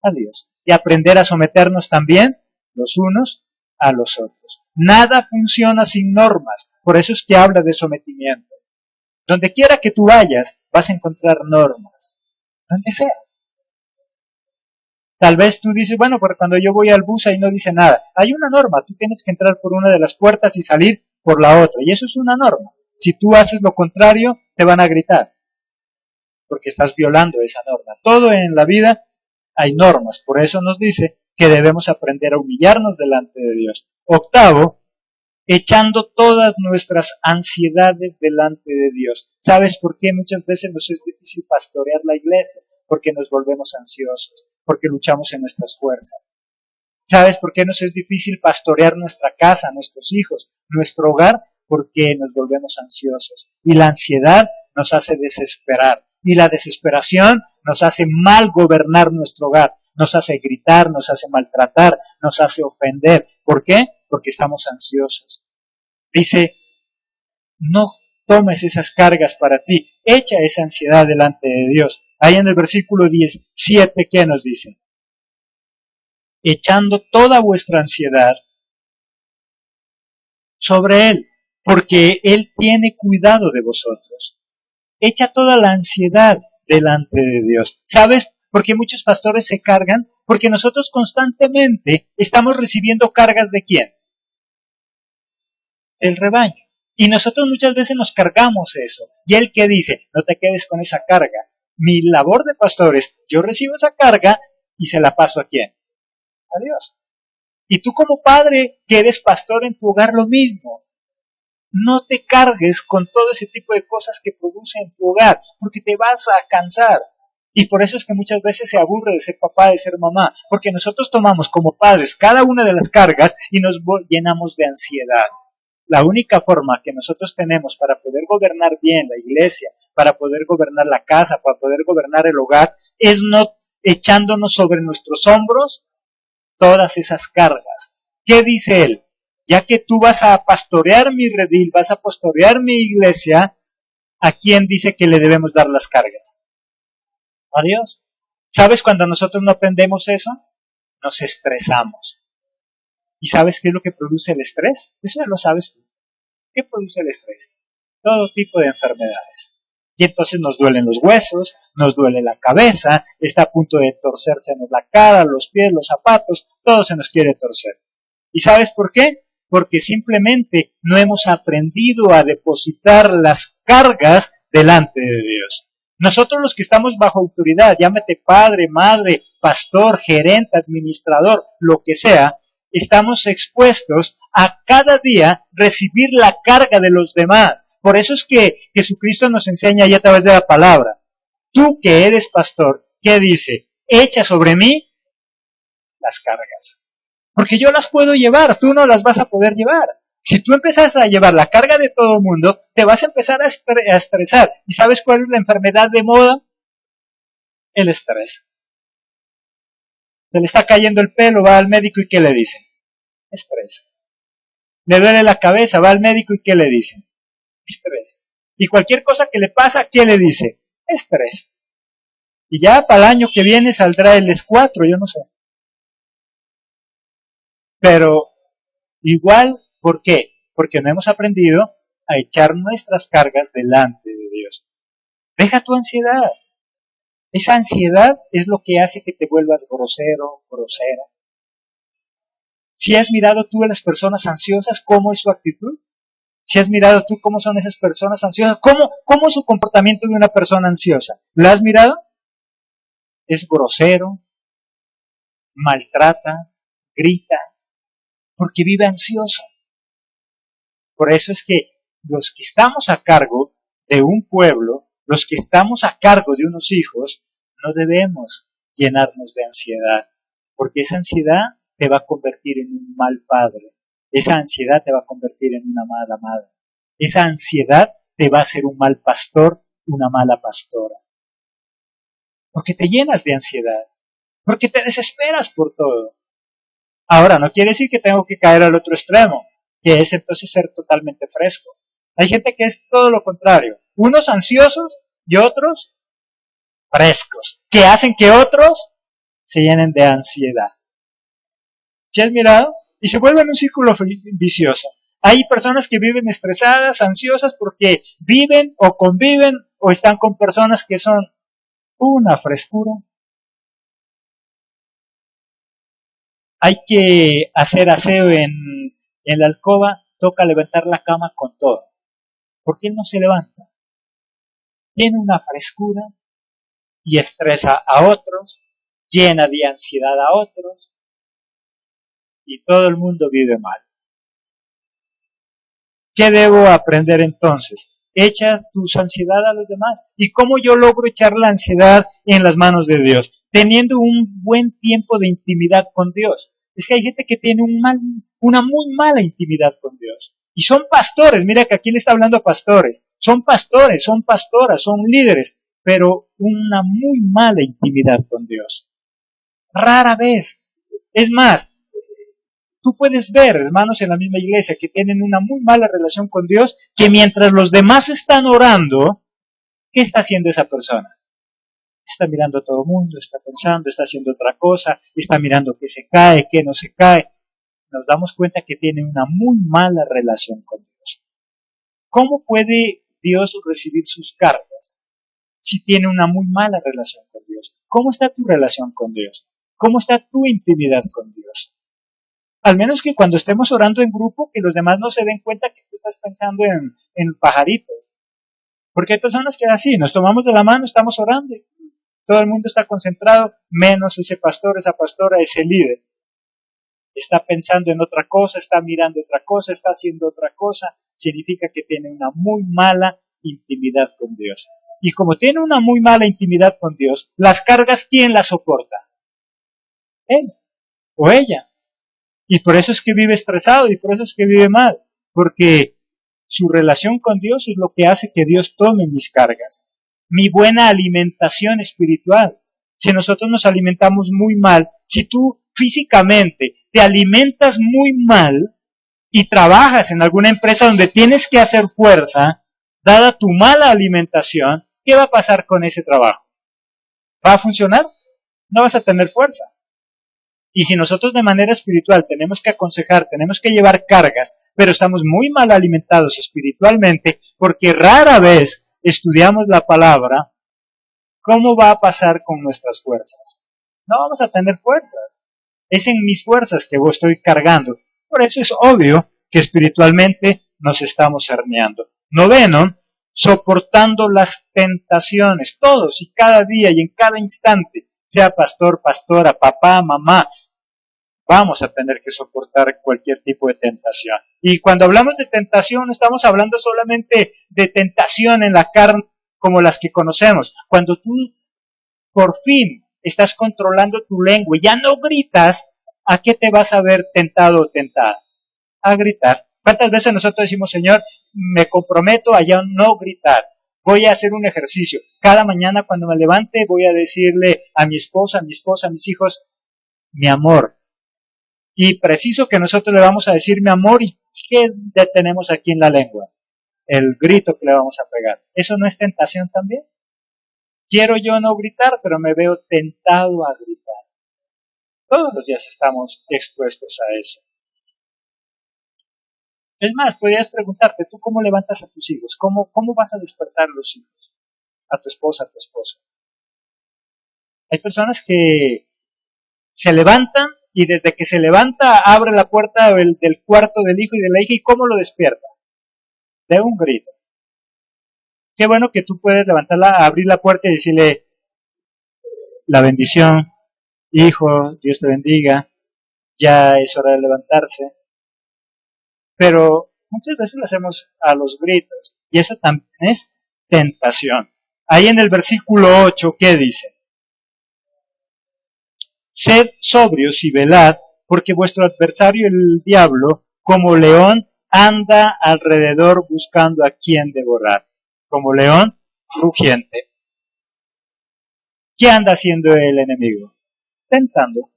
a Dios y aprender a someternos también los unos a los otros. Nada funciona sin normas, por eso es que habla de sometimiento. Donde quiera que tú vayas, vas a encontrar normas, donde sea. Tal vez tú dices, bueno, pero cuando yo voy al bus ahí no dice nada. Hay una norma, tú tienes que entrar por una de las puertas y salir por la otra, y eso es una norma. Si tú haces lo contrario, te van a gritar, porque estás violando esa norma. Todo en la vida hay normas, por eso nos dice que debemos aprender a humillarnos delante de Dios. Octavo, echando todas nuestras ansiedades delante de Dios. ¿Sabes por qué muchas veces nos es difícil pastorear la iglesia? Porque nos volvemos ansiosos, porque luchamos en nuestras fuerzas. ¿Sabes por qué nos es difícil pastorear nuestra casa, nuestros hijos, nuestro hogar? Porque nos volvemos ansiosos. Y la ansiedad nos hace desesperar. Y la desesperación nos hace mal gobernar nuestro hogar. Nos hace gritar, nos hace maltratar, nos hace ofender. ¿Por qué? Porque estamos ansiosos. Dice, no tomes esas cargas para ti. Echa esa ansiedad delante de Dios. Ahí en el versículo 17, ¿qué nos dice? Echando toda vuestra ansiedad sobre Él, porque Él tiene cuidado de vosotros. Echa toda la ansiedad delante de Dios. ¿Sabes? Porque muchos pastores se cargan, porque nosotros constantemente estamos recibiendo cargas ¿de quién? Del rebaño. Y nosotros muchas veces nos cargamos eso. Y Él que dice, no te quedes con esa carga. Mi labor de pastor es, yo recibo esa carga y se la paso ¿a quién? A Dios. Y tú como padre que eres pastor en tu hogar lo mismo. No te cargues con todo ese tipo de cosas que produce en tu hogar, porque te vas a cansar. Y por eso es que muchas veces se aburre de ser papá, de ser mamá, porque nosotros tomamos como padres cada una de las cargas y nos llenamos de ansiedad. La única forma que nosotros tenemos para poder gobernar bien la iglesia, para poder gobernar la casa, para poder gobernar el hogar, es no echándonos sobre nuestros hombros todas esas cargas. ¿Qué dice él? Ya que tú vas a pastorear mi redil, vas a pastorear mi iglesia, ¿a quién dice que le debemos dar las cargas? A Dios. ¿Sabes cuando nosotros no aprendemos eso? Nos estresamos. ¿Y sabes qué es lo que produce el estrés? Eso ya lo sabes tú. ¿Qué produce el estrés? Todo tipo de enfermedades. Y entonces nos duelen los huesos, nos duele la cabeza, está a punto de torcérsenos la cara, los pies, los zapatos, todo se nos quiere torcer. ¿Y sabes por qué? Porque simplemente no hemos aprendido a depositar las cargas delante de Dios. Nosotros los que estamos bajo autoridad, llámate padre, madre, pastor, gerente, administrador, lo que sea, estamos expuestos a cada día recibir la carga de los demás. Por eso es que Jesucristo nos enseña ya a través de la palabra. Tú que eres pastor, ¿qué dice? Echa sobre mí las cargas. Porque yo las puedo llevar, tú no las vas a poder llevar. Si tú empiezas a llevar la carga de todo el mundo, te vas a empezar a estresar. ¿Y sabes cuál es la enfermedad de moda? El estrés. Se le está cayendo el pelo, va al médico y ¿qué le dicen? Estrés. Le duele la cabeza, va al médico y ¿qué le dicen? Estrés. Y cualquier cosa que le pasa, ¿qué le dice? Estrés. Y ya para el año que viene saldrá el S4, yo no sé. Pero igual, ¿por qué? Porque no hemos aprendido a echar nuestras cargas delante de Dios. Deja tu ansiedad. Esa ansiedad es lo que hace que te vuelvas grosero, grosera. Si has mirado tú a las personas ansiosas, ¿cómo es su actitud? Si has mirado tú cómo son esas personas ansiosas, ¿cómo es su comportamiento de una persona ansiosa? ¿La has mirado? Es grosero, maltrata, grita, porque vive ansioso. Por eso es que los que estamos a cargo de un pueblo, los que estamos a cargo de unos hijos, no debemos llenarnos de ansiedad, porque esa ansiedad te va a convertir en un mal padre, esa ansiedad te va a convertir en una mala madre, esa ansiedad te va a hacer un mal pastor, una mala pastora, porque te llenas de ansiedad, porque te desesperas por todo. Ahora, no quiere decir que tengo que caer al otro extremo, que es entonces ser totalmente fresco. Hay gente que es todo lo contrario, unos ansiosos y otros frescos, que hacen que otros se llenen de ansiedad. ¿Sí has mirado? Y se vuelve en un círculo vicioso. Hay personas que viven estresadas, ansiosas, porque viven o conviven o están con personas que son una frescura. Hay que hacer aseo en la alcoba, toca levantar la cama con todo. ¿Por qué no se levanta? Tiene una frescura y estresa a otros, llena de ansiedad a otros, y todo el mundo vive mal. ¿Qué debo aprender entonces? Echa tus ansiedad a los demás. ¿Y cómo yo logro echar la ansiedad en las manos de Dios? Teniendo un buen tiempo de intimidad con Dios. Es que hay gente que tiene una muy mala intimidad con Dios. Y son pastores, mira que aquí le está hablando a pastores. Son pastores, son pastoras, son líderes, pero una muy mala intimidad con Dios. Rara vez. Es más, tú puedes ver hermanos en la misma iglesia que tienen una muy mala relación con Dios, que mientras los demás están orando, ¿qué está haciendo esa persona? Está mirando a todo el mundo, está pensando, está haciendo otra cosa, está mirando qué se cae, qué no se cae. Nos damos cuenta que tiene una muy mala relación con Dios. ¿Cómo puede Dios recibir sus cartas si tiene una muy mala relación con Dios? ¿Cómo está tu relación con Dios? ¿Cómo está tu intimidad con Dios? Al menos que cuando estemos orando en grupo, que los demás no se den cuenta que tú estás pensando en pajaritos. Porque hay personas que así, nos tomamos de la mano, estamos orando, todo el mundo está concentrado, menos ese pastor, esa pastora, ese líder. Está pensando en otra cosa, está mirando otra cosa, está haciendo otra cosa, significa que tiene una muy mala intimidad con Dios. Y como tiene una muy mala intimidad con Dios, las cargas, ¿quién las soporta? Él o ella. Y por eso es que vive estresado y por eso es que vive mal, porque su relación con Dios es lo que hace que Dios tome mis cargas. Mi buena alimentación espiritual. Si nosotros nos alimentamos muy mal, si tú físicamente te alimentas muy mal y trabajas en alguna empresa donde tienes que hacer fuerza, dada tu mala alimentación, ¿qué va a pasar con ese trabajo? ¿Va a funcionar? No vas a tener fuerza. Y si nosotros de manera espiritual tenemos que aconsejar, tenemos que llevar cargas, pero estamos muy mal alimentados espiritualmente porque rara vez estudiamos la palabra, ¿cómo va a pasar con nuestras fuerzas? No vamos a tener fuerzas. Es en mis fuerzas que vos estoy cargando. Por eso es obvio que espiritualmente nos estamos herniando. Noveno, soportando las tentaciones, todos y cada día y en cada instante, sea pastor, pastora, papá, mamá, vamos a tener que soportar cualquier tipo de tentación. Y cuando hablamos de tentación, no estamos hablando solamente de tentación en la carne como las que conocemos. Cuando tú por fin estás controlando tu lengua y ya no gritas, ¿a qué te vas a ver tentado o tentada? A gritar. ¿Cuántas veces nosotros decimos, Señor, me comprometo a ya no gritar? Voy a hacer un ejercicio. Cada mañana cuando me levante voy a decirle a mi esposa, a mis hijos, mi amor, y preciso que nosotros le vamos a decir mi amor y ¿qué tenemos aquí en la lengua? El grito que le vamos a pegar. ¿Eso no es tentación también? Quiero yo no gritar, pero me veo tentado a gritar. Todos los días estamos expuestos a eso. Es más, podrías preguntarte, ¿tú cómo levantas a tus hijos? ¿Cómo vas a despertar a los hijos? A tu esposa, a tu esposo. Hay personas que se levantan y desde que se levanta abre la puerta del cuarto del hijo y de la hija y ¿cómo lo despierta? De un grito. Qué bueno que tú puedes levantarla, abrir la puerta y decirle la bendición, hijo, Dios te bendiga, ya es hora de levantarse. Pero muchas veces lo hacemos a los gritos y eso también es tentación. Ahí en el versículo 8, ¿qué dice? Sed sobrios y velad, porque vuestro adversario el diablo, como león, anda alrededor buscando a quien devorar. Como león rugiente. ¿Qué anda haciendo el enemigo? Tentando.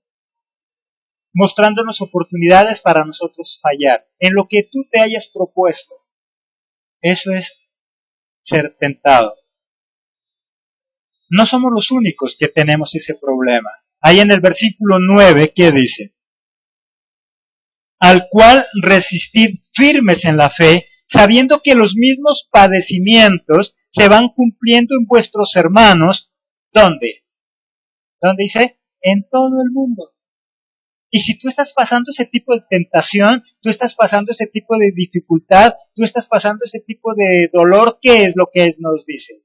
Mostrándonos oportunidades para nosotros fallar. En lo que tú te hayas propuesto. Eso es ser tentado. No somos los únicos que tenemos ese problema. Ahí en el versículo 9, ¿qué dice? Al cual resistid firmes en la fe, sabiendo que los mismos padecimientos se van cumpliendo en vuestros hermanos. ¿Dónde? ¿Dónde dice? En todo el mundo. Y si tú estás pasando ese tipo de tentación, tú estás pasando ese tipo de dificultad, tú estás pasando ese tipo de dolor, ¿qué es lo que nos dice?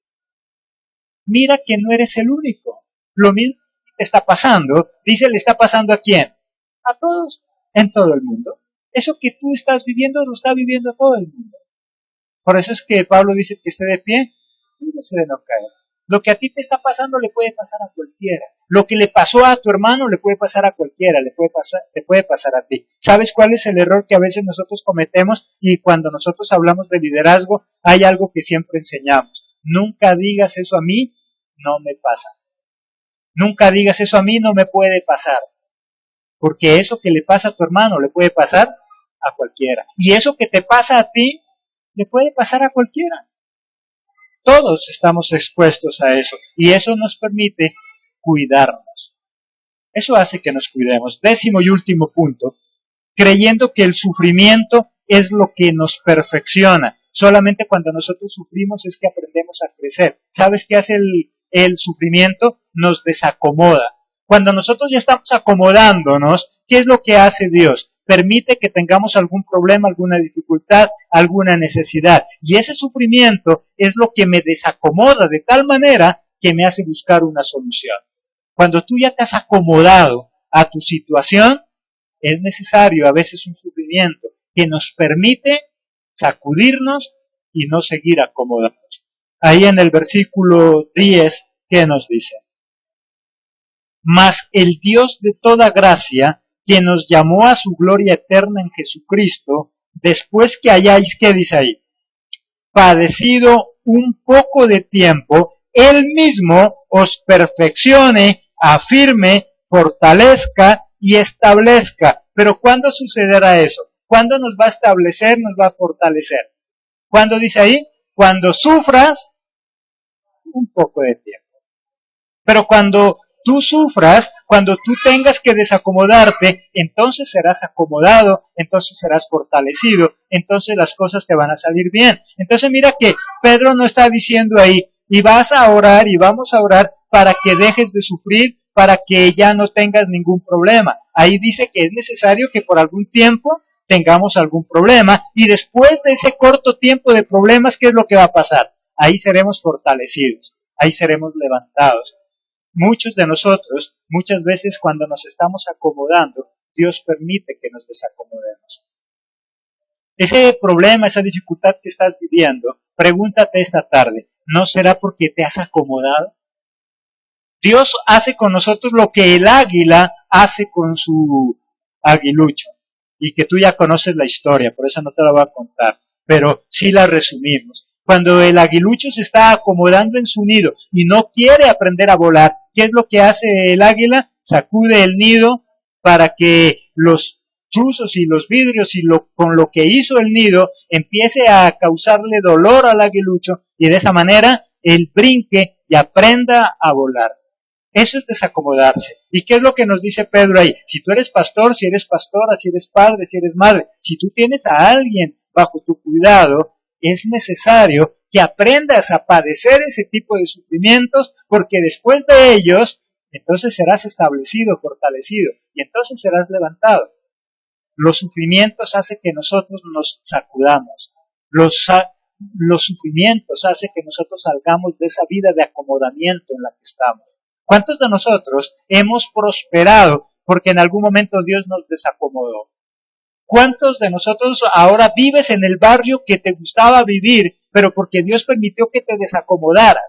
Mira que no eres el único. Lo mismo que está pasando, dice, ¿le está pasando a quién? A todos, en todo el mundo. Eso que tú estás viviendo, lo está viviendo todo el mundo. Por eso es que Pablo dice que esté de pie, cuídese de no caer. Lo que a ti te está pasando le puede pasar a cualquiera. Lo que le pasó a tu hermano le puede pasar a cualquiera, te puede pasar a ti. ¿Sabes cuál es el error que a veces nosotros cometemos? Y cuando nosotros hablamos de liderazgo, hay algo que siempre enseñamos. Nunca digas eso a mí, no me pasa. Nunca digas eso a mí, no me puede pasar. Porque eso que le pasa a tu hermano le puede pasar a cualquiera. Y eso que te pasa a ti, le puede pasar a cualquiera. Todos estamos expuestos a eso. Y eso nos permite cuidarnos. Eso hace que nos cuidemos. 10º y último punto. Creyendo que el sufrimiento es lo que nos perfecciona. Solamente cuando nosotros sufrimos es que aprendemos a crecer. ¿Sabes qué hace el sufrimiento? Nos desacomoda. Cuando nosotros ya estamos acomodándonos, ¿qué es lo que hace Dios? Permite que tengamos algún problema, alguna dificultad, alguna necesidad. Y ese sufrimiento es lo que me desacomoda de tal manera que me hace buscar una solución. Cuando tú ya te has acomodado a tu situación, es necesario a veces un sufrimiento que nos permite sacudirnos y no seguir acomodados. Ahí en el versículo 10, ¿qué nos dice? Mas el Dios de toda gracia, quien nos llamó a su gloria eterna en Jesucristo, después que hayáis, ¿qué dice ahí? Padecido un poco de tiempo, Él mismo os perfeccione, afirme, fortalezca y establezca. Pero ¿cuándo sucederá eso? ¿Cuándo nos va a establecer, nos va a fortalecer? ¿Cuándo dice ahí? Cuando sufras un poco de tiempo. Pero cuando tú sufras, cuando tú tengas que desacomodarte, entonces serás acomodado, entonces serás fortalecido, entonces las cosas te van a salir bien. Entonces mira que Pedro no está diciendo ahí, y vas a orar y vamos a orar para que dejes de sufrir, para que ya no tengas ningún problema. Ahí dice que es necesario que por algún tiempo tengamos algún problema, y después de ese corto tiempo de problemas, ¿qué es lo que va a pasar? Ahí seremos fortalecidos, ahí seremos levantados. Muchos de nosotros, muchas veces cuando nos estamos acomodando, Dios permite que nos desacomodemos. Ese problema, esa dificultad que estás viviendo, pregúntate esta tarde, ¿no será porque te has acomodado? Dios hace con nosotros lo que el águila hace con su aguilucho, y que tú ya conoces la historia, por eso no te la voy a contar, pero sí la resumimos. Cuando el aguilucho se está acomodando en su nido y no quiere aprender a volar, ¿qué es lo que hace el águila? Sacude el nido para que los chuzos y los vidrios y con lo que hizo el nido empiece a causarle dolor al aguilucho y de esa manera él brinque y aprenda a volar. Eso es desacomodarse. ¿Y qué es lo que nos dice Pedro ahí? Si tú eres pastor, si eres pastora, si eres padre, si eres madre, si tú tienes a alguien bajo tu cuidado, es necesario que aprendas a padecer ese tipo de sufrimientos, porque después de ellos entonces serás establecido, fortalecido, y entonces serás levantado. Los sufrimientos hacen que nosotros nos sacudamos. Los sufrimientos hacen que nosotros salgamos de esa vida de acomodamiento en la que estamos. ¿Cuántos de nosotros hemos prosperado porque en algún momento Dios nos desacomodó? ¿Cuántos de nosotros ahora vives en el barrio que te gustaba vivir, pero porque Dios permitió que te desacomodaras?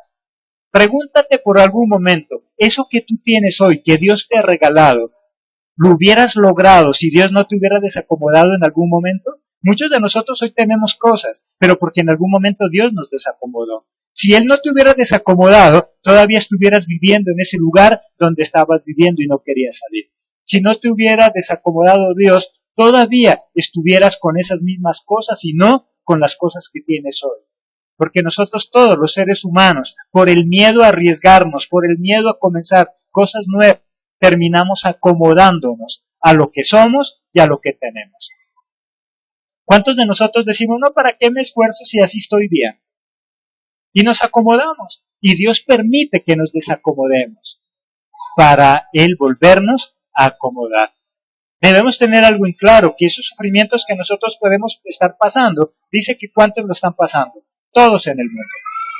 Pregúntate por algún momento, eso que tú tienes hoy, que Dios te ha regalado, ¿lo hubieras logrado si Dios no te hubiera desacomodado en algún momento? Muchos de nosotros hoy tenemos cosas, pero porque en algún momento Dios nos desacomodó. Si Él no te hubiera desacomodado, todavía estuvieras viviendo en ese lugar donde estabas viviendo y no querías salir. Si no te hubiera desacomodado Dios, todavía estuvieras con esas mismas cosas y no con las cosas que tienes hoy. Porque nosotros todos los seres humanos, por el miedo a arriesgarnos, por el miedo a comenzar cosas nuevas, terminamos acomodándonos a lo que somos y a lo que tenemos. ¿Cuántos de nosotros decimos, no, ¿para qué me esfuerzo si así estoy bien? Y nos acomodamos. Y Dios permite que nos desacomodemos para Él volvernos a acomodar. Debemos tener algo en claro, que esos sufrimientos que nosotros podemos estar pasando, dice que ¿cuántos lo están pasando? Todos en el mundo.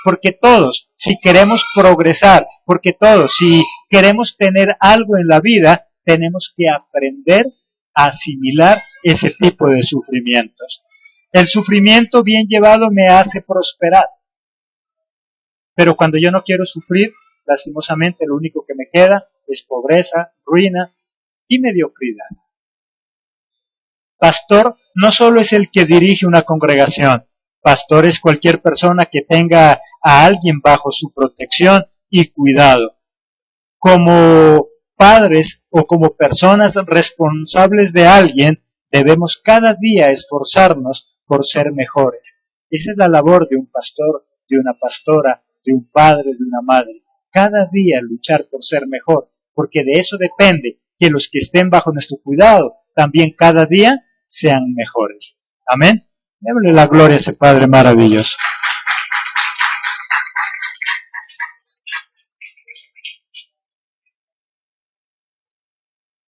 Porque todos, si queremos progresar, porque todos, si queremos tener algo en la vida, tenemos que aprender a asimilar ese tipo de sufrimientos. El sufrimiento bien llevado me hace prosperar. Pero cuando yo no quiero sufrir, lastimosamente lo único que me queda es pobreza, ruina y mediocridad. Pastor no solo es el que dirige una congregación, pastor es cualquier persona que tenga a alguien bajo su protección y cuidado. Como padres o como personas responsables de alguien, debemos cada día esforzarnos por ser mejores. Esa es la labor de un pastor, de una pastora, de un padre, de una madre. Cada día luchar por ser mejor, porque de eso depende que los que estén bajo nuestro cuidado también cada día sean mejores. Amén. Démosle la gloria a ese Padre maravilloso.